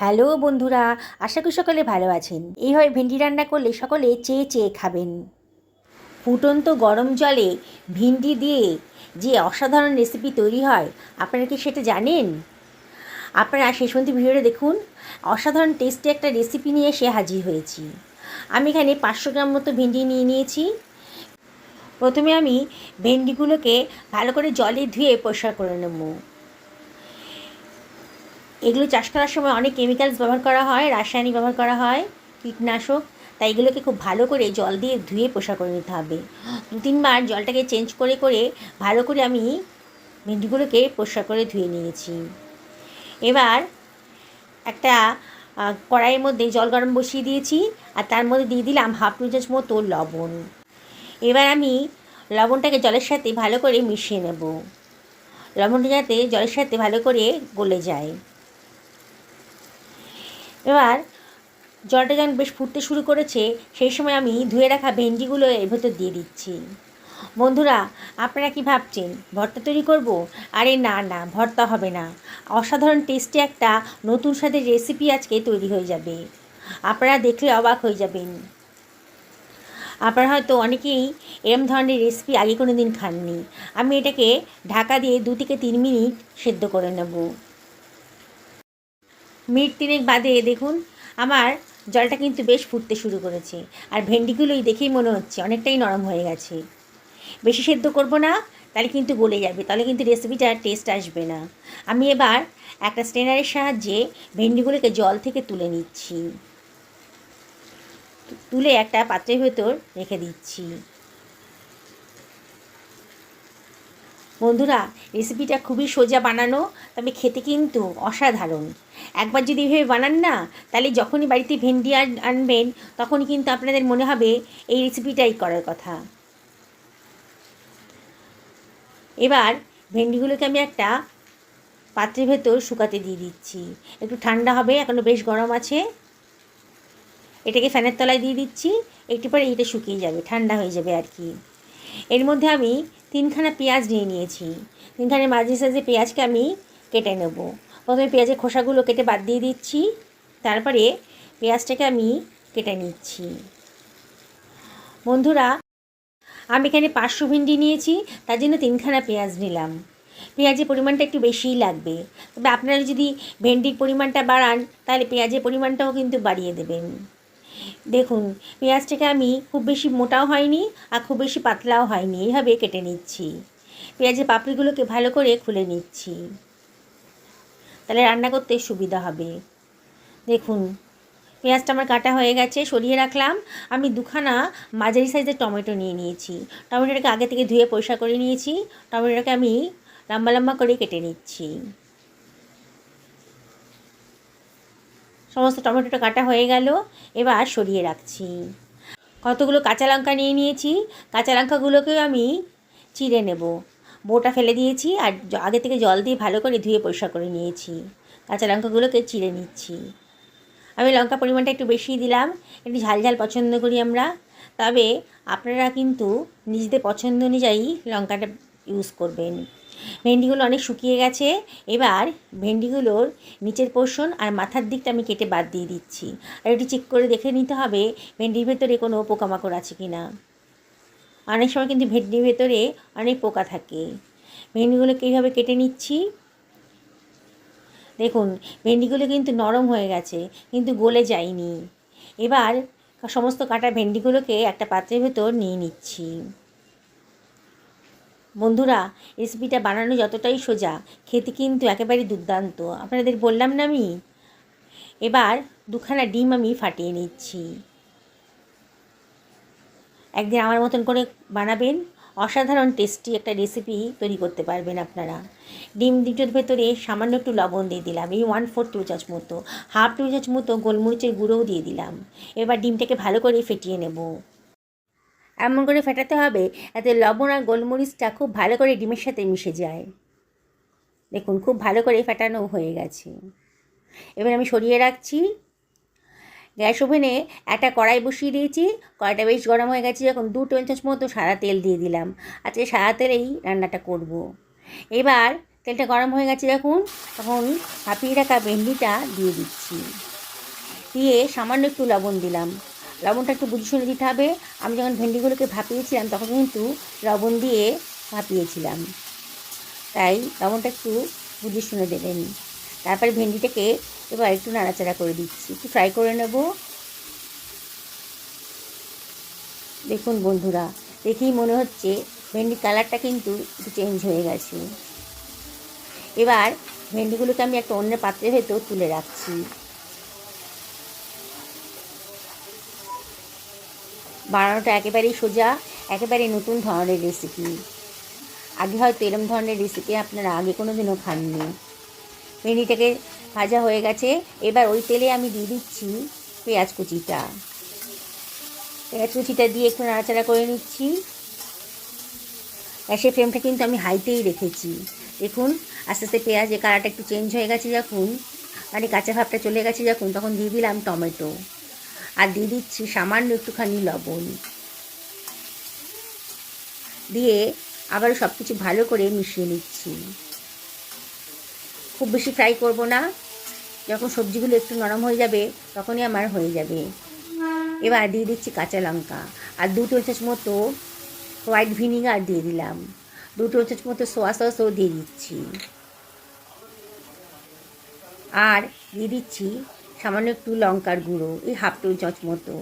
Hello বন্ধুরা, আশা করি সকলে ভালো আছেন। এইভাবে ভেন্ডি রান্না করলে সকলে চেয়ে চেয়ে খাবেন। ফুটন্ত গরম জলে ভিন্ডি দিয়ে যে অসাধারণ রেসিপি তৈরি হয়, আপনারা কি সেটা জানেন? আপনারা শেষ পর্যন্ত ভিডিওটা দেখুন। অসাধারণ টেস্টি একটা রেসিপি নিয়ে এসে হাজির হয়েছি। আমি এখানে 500 গ্রাম মতো ভেন্ডি নিয়ে নিয়েছি। প্রথমে আমি ভেন্ডিগুলোকে ভালো করে জলে ধুয়ে পরিষ্কার করে নেব। এগুলো চাষ করার সময় অনেক কেমিক্যালস ব্যবহার করা হয়, রাসায়নিক ব্যবহার করা হয়, কীটনাশক। তাই এগুলোকে খুব ভালো করে জল দিয়ে ধুয়ে পরিষ্কার করে নিতে হবে। 2-3 বার জলটাকে চেঞ্জ করে করে ভালো করে আমি ভেন্ডিগুলোকে পরিষ্কার করে ধুয়ে নিয়েছি। এবার একটা কড়াইয়ের মধ্যে জল গরম বসিয়ে দিয়েছি, আর তার মধ্যে দিয়ে দিলাম হাফ চামচ মতো লবণ। এবার আমি লবণটাকে জলের সাথে ভালো করে মিশিয়ে নেব। লবণটা যাতে জলের সাথে ভালো করে গলে যায়। এবার জলটা যখন বেশ ফুটতে শুরু করেছে, সেই সময় আমি ধুয়ে রাখা ভেন্ডিগুলো এর ভেতর দিয়ে দিচ্ছি। বন্ধুরা, আপনারা কি ভাবছেন ভর্তা তৈরি করব? আরে না না, ভর্তা হবে না। অসাধারণ টেস্টি একটা নতুন স্বাদের রেসিপি আজকে তৈরি হয়ে যাবে। আপনারা দেখলে অবাক হয়ে যাবেন। আপনারা হয়তো অনেকেই এরম ধরনের রেসিপি আগে কোনো দিন খাননি। আমি এটাকে ঢাকা দিয়ে 2-3 মিনিট সেদ্ধ করে নেব। মিনিট 3 বাদে দেখুন আমার জলটা কিন্তু বেশ ফুটতে শুরু করেছে, আর ভেন্ডিগুলোই দেখেই মনে হচ্ছে অনেকটাই নরম হয়ে গেছে। বেশি সেদ্ধ করব না, তাহলে কিন্তু গলে যাবে, তাহলে কিন্তু রেসিপিটার টেস্ট আসবে না। আমি এবার একটা স্ট্রেনারের সাহায্যে ভেন্ডিগুলোকে জল থেকে তুলে নিচ্ছি। তুলে একটা পাত্রের ভেতর রেখে দিচ্ছি। বন্ধুরা, রেসিপিটা খুবই সোজা বানানো, তবে খেতে কিন্তু অসাধারণ। একবার যদি এভাবে বানান না, তাহলে যখনই বাড়িতে ভেন্ডি আনবেন তখনই কিন্তু আপনাদের মনে হবে এই রেসিপিটাই করার কথা। এবার ভেন্ডিগুলোকে আমি একটা পাত্রের ভেতর শুকাতে দিয়ে দিচ্ছি। একটু ঠান্ডা হবে, এখনও বেশ গরম আছে। এটাকে ফ্যানের তলায় দিয়ে দিচ্ছি, একটু পরে এটা শুকিয়ে যাবে, ঠান্ডা হয়ে যাবে আর কি। এর মধ্যে আমি 3খানা পেঁয়াজ নিয়ে নিয়েছি। 3খানা মাঝারি সাইজের পেঁয়াজকে আমি কেটে নেব। প্রথমে পেঁয়াজের খোসাগুলো কেটে বাদ দিয়ে দিচ্ছি, তারপরে পেঁয়াজটাকে আমি কেটে নিচ্ছি। বন্ধুরা, আমি এখানে 500 ভেন্ডি নিয়েছি, তার জন্য 3খানা পেঁয়াজ নিলাম। পেঁয়াজের পরিমাণটা একটু বেশিই লাগবে, তবে আপনারা যদি ভেন্ডির পরিমাণটা বাড়ান তাহলে পেঁয়াজের পরিমাণটাও কিন্তু বাড়িয়ে দেবেন। দেখুন, পেঁয়াজটাকে আমি খুব বেশি মোটাও হয়নি আর খুব বেশি পাতলাও হয়নি, এইভাবে কেটে নিচ্ছি। পেঁয়াজের পাপড়িগুলোকে ভালো করে খুলে নিচ্ছি, তাহলে রান্না করতে সুবিধা হবে। দেখুন, পেঁয়াজটা আমার কাটা হয়ে গেছে, সরিয়ে রাখলাম। আমি 2খানা মাঝারি সাইজের টমেটো নিয়ে নিয়েছি। টমেটোটাকে আগে থেকে ধুয়ে পরিষ্কার করে নিয়েছি। টমেটোটাকে আমি লম্বা লম্বা করে কেটে নিচ্ছি। সমস্ত টমেটোটা কাটা হয়ে গেল, এবার সরিয়ে রাখছি। কতগুলো কাঁচা লঙ্কা নিয়ে নিয়েছি, কাঁচা লঙ্কাগুলোকেও আমি চিড়ে নেব। বোটা ফেলে দিয়েছি, আর আগে থেকে জল দিয়ে ভালো করে ধুয়ে পরিষ্কার করে নিয়েছি। কাঁচা লঙ্কাগুলোকে চিড়ে নিচ্ছি। আমি লঙ্কা পরিমাণটা একটু বেশি দিলাম, একটু ঝাল ঝাল পছন্দ করি আমরা, তবে আপনারা কিন্তু নিজেদের পছন্দ অনুযায়ী লঙ্কাটা ইউজ করবেন। ভেন্ডিগুলো অনেক শুকিয়ে গেছে। এবার ভেন্ডিগুলোর নিচের পোর্শন আর মাথার দিকটা আমি কেটে বাদ দিয়ে দিচ্ছি। আর একটু চেক করে দেখে নিতে হবে ভেন্ডির ভেতরে কোনো পোকামাকড় আছে কি না। অনেক সময় কিন্তু ভেন্ডির ভেতরে অনেক পোকা থাকে। ভেন্ডিগুলোকে এইভাবে কেটে নিচ্ছি। দেখুন, ভেন্ডিগুলো কিন্তু নরম হয়ে গেছে, কিন্তু গলে যায়নি। এবার সমস্ত কাটা ভেন্ডিগুলোকে একটা পাত্রের ভেতর নিয়ে নিচ্ছি। বন্ধুরা, রেসিপিটা বানানো যতটাই সোজা, খেতে কিন্তু একেবারে দুর্দান্ত, আপনাদের বললাম না আমি। এবার 2খানা ডিম আমি ফাটিয়ে নিচ্ছি। একদিন আমার মতন করে বানাবেন, অসাধারণ টেস্টি একটা রেসিপি তৈরি করতে পারবেন আপনারা। ডিম দুটোর ভেতরে সামান্য একটু লবণ দিয়ে দিলাম, এই 1/4 টেবিল চামচ মতো। হাফ টেবিল চামচ মতো গোলমরিচের গুঁড়োও দিয়ে দিলাম। এবার ডিমটাকে ভালো করে ফেটিয়ে নেব। এমন করে ফেটাতে হবে যাতে লবণ আর গোলমরিচটা খুব ভালো করে ডিমের সাথে মিশে যায়। দেখুন, খুব ভালো করে ফেটানো হয়ে গেছে। এবার আমি সরিয়ে রাখছি। গ্যাস ওভেনে একটা কড়াই বসিয়ে দিয়েছি। কড়াইটা বেশ গরম হয়ে গেছে যখন 2 টেবিল চামচ মতো সাদা তেল দিয়ে দিলাম। আজকে সাদা তেলেই রান্নাটা করব। এবার তেলটা গরম হয়ে গেছে যখন, তখন ভাপিয়ে রাখা ভেন্ডিটা দিয়ে দিচ্ছি। দিয়ে সামান্য একটু লবণ দিলাম। লবণটা একটু বুঝে শুনে দিতে হবে। আমি যখন ভেন্ডিগুলোকে ভাপিয়েছিলাম তখন কিন্তু লবণ দিয়ে ভাপিয়েছিলাম, তাই লবণটা একটু বুঝে শুনে দেবেন। তারপরে ভেন্ডিটাকে এবার একটু নাড়াচাড়া করে দিচ্ছি, একটু ফ্রাই করে নেব। দেখুন বন্ধুরা, দেখেই মনে হচ্ছে ভেন্ডির কালারটা কিন্তু একটু চেঞ্জ হয়ে গেছে। এবার ভেন্ডিগুলোকে আমি একটা অন্য পাত্রের ভেতর তুলে রাখছি। বানানোটা একেবারেই সোজা, একেবারেই নতুন ধরনের রেসিপি। আগে হয়তো এরম ধরনের রেসিপি আপনারা আগে কোনো দিনও খাননি। ভেন্ডিটাকে ভাজা হয়ে গেছে, এবার ওই তেলে আমি দিয়ে দিচ্ছি পেঁয়াজ কুচিটা। পেঁয়াজ কুচিটা দিয়ে একটু নাড়াচাড়া করে নিচ্ছি। গ্যাসের ফ্লেমটা কিন্তু আমি হাইতেই রেখেছি। দেখুন আস্তে আস্তে পেঁয়াজের কালারটা একটু চেঞ্জ হয়ে গেছে যখন, মানে কাঁচা ভাবটা চলে গেছে যখন, তখন দিয়ে দিলাম টমেটো আর দিয়ে দিচ্ছি সামান্য একটুখানি লবণ। দিয়ে আবারও সব কিছু ভালো করে মিশিয়ে নিচ্ছি। খুব বেশি ফ্রাই করব না, যখন সবজিগুলো একটু নরম হয়ে যাবে তখনই আমার হয়ে যাবে। এবার দিয়ে দিচ্ছি কাঁচা লঙ্কা আর 2 টেবিল চামচ মতো হোয়াইট ভিনিগার দিয়ে দিলাম। 2 টেবিল চামচ মতো সোয়া সসও দিয়ে দিচ্ছি। আর দিয়ে দিচ্ছি সামান্য একটু লঙ্কার গুঁড়ো, এই হাফ টেবিল চামচ মতো।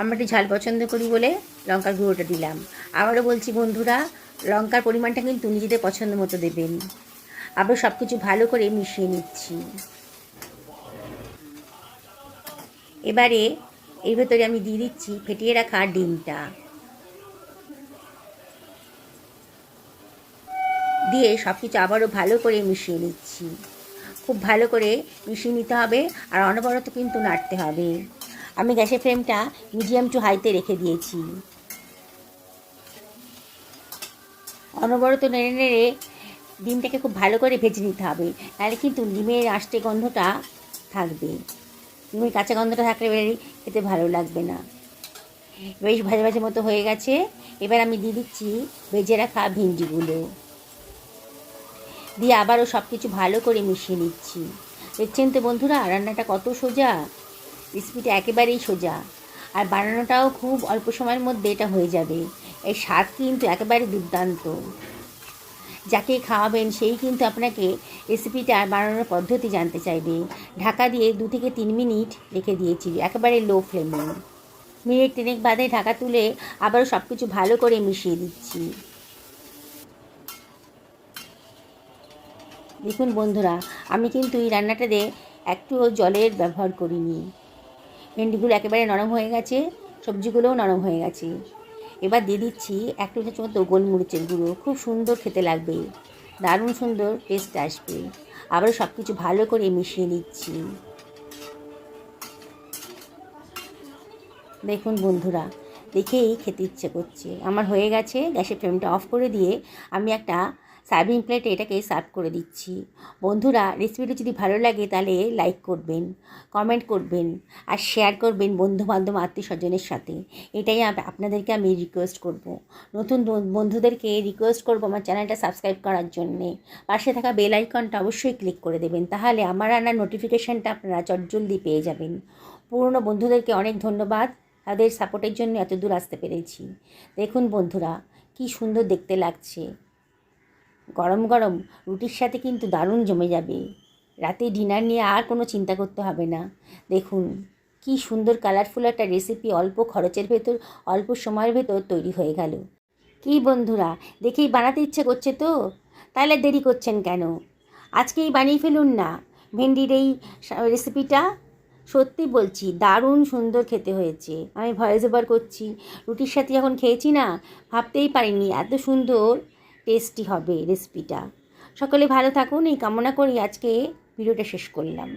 আমরা একটু ঝাল পছন্দ করি বলে লঙ্কার গুঁড়োটা দিলাম। আবারও বলছি বন্ধুরা, লঙ্কার পরিমাণটা কিন্তু নিজেদের পছন্দ মতো দেবেন। আবার সব কিছু ভালো করে মিশিয়ে নিচ্ছি। এবারে এর ভেতরে আমি দিয়ে দিচ্ছি ফেটিয়ে রাখা ডিমটা। দিয়ে সব কিছু আবারও ভালো করে মিশিয়ে নিচ্ছি। খুব ভালো করে মিশিয়ে নিতে হবে আর অনবরত কিন্তু নাড়তে হবে। আমি গ্যাসের ফ্লেমটা মিডিয়াম টু হাইতে রেখে দিয়েছি। অনবরত নেড়ে নেড়ে ডিমটাকে খুব ভালো করে ভেজে নিতে হবে, নাহলে কিন্তু ডিমের আষ্টে গন্ধটা থাকবে। ডিমের কাঁচা গন্ধটা থাকলে খেতে ভালো লাগবে না। বেশ ভাজা ভাজা মতো হয়ে গেছে। এবার আমি দিয়ে দিচ্ছি ভেজে রাখা ভিন্ডিগুলো, দিয়ে আবারও সব কিছু ভালো করে মিশিয়ে নিচ্ছি। দেখছেন তো বন্ধুরা, রান্নাটা কত সোজা। রেসিপিটা একেবারেই সোজা আর বানানোটাও খুব অল্প সময়ের মধ্যে এটা হয়ে যাবে। এই স্বাদ কিন্তু একেবারে দুর্দান্ত। যাকে খাওয়াবেন সেই কিন্তু আপনাকে রেসিপিটা বানানোর পদ্ধতি জানতে চাইবে। ঢাকা দিয়ে 2 থেকে 3 মিনিট রেখে দিয়েছি একেবারে লো ফ্লেমে। মিনিট 3 বাদে ঢাকা তুলে আবারও সব কিছু ভালো করে মিশিয়ে দিচ্ছি। দেখুন বন্ধুরা, আমি কিন্তু এই রান্নাটাতে একটুও জলের ব্যবহার করিনি। ভেন্ডিগুলো একেবারে নরম হয়ে গেছে, সবজিগুলোও নরম হয়ে গেছে। এবার দিয়ে দিচ্ছি 1 টেবিল চামচ মতো গোলমরিচের গুঁড়ো। খুব সুন্দর খেতে লাগবে, দারুণ সুন্দর টেস্ট আসবে। আবার সব কিছু ভালো করে মিশিয়ে নিচ্ছি। দেখুন বন্ধুরা, দেখেই খেতে ইচ্ছে করছে। আমার হয়ে গেছে। গ্যাসের ফ্লেমটা অফ করে দিয়ে আমি একটা সার্ভিং প্লেটে এটাকে সার্ভ করে দিচ্ছি। বন্ধুরা, রেসিপিটা যদি ভালো লাগে তাহলে লাইক করবেন, কমেন্ট করবেন আর শেয়ার করবেন বন্ধুবান্ধব আত্মীয়স্বজনের সাথে। এটাই আপনাদেরকে আমি রিকোয়েস্ট করব। নতুন বন্ধুদেরকে রিকোয়েস্ট করব আমার চ্যানেলটা সাবস্ক্রাইব করার জন্যে। পাশে থাকা বেল আইকনটা অবশ্যই ক্লিক করে দেবেন, তাহলে আমার রান্নার নোটিফিকেশানটা আপনারা চটজলদি পেয়ে যাবেন। পুরনো বন্ধুদেরকে অনেক ধন্যবাদ, তাদের সাপোর্টের জন্য এত দূর আসতে পেরেছি। দেখুন বন্ধুরা, কি সুন্দর দেখতে লাগছে। গরম গরম রুটির সাথে কিন্তু দারুণ জমে যাবে। রাতে ডিনার নিয়ে আর কোনো চিন্তা করতে হবে না। দেখুন কি সুন্দর কালারফুল একটা রেসিপি অল্প খরচের ভেতর, অল্প সময়ের ভেতর তৈরি হয়ে গেল। কি বন্ধুরা, দেখেই বানাতে ইচ্ছে করছে তো? তাহলে দেরি করছেন কেন? আজকেই বানিয়ে ফেলুন না ভেন্ডির এই রেসিপিটা। সত্যি বলছি, দারুণ সুন্দর খেতে হয়েছে। আমি ভয়েস ওভার করছি, রুটির সাথে যখন খেয়েছি না, ভাবতেই পারিনি এত সুন্দর টেস্টি হবে রেসিপিটা। সকলে ভালো থাকুন এই কামনা করি আজকে ভিডিওটা শেষ করলাম।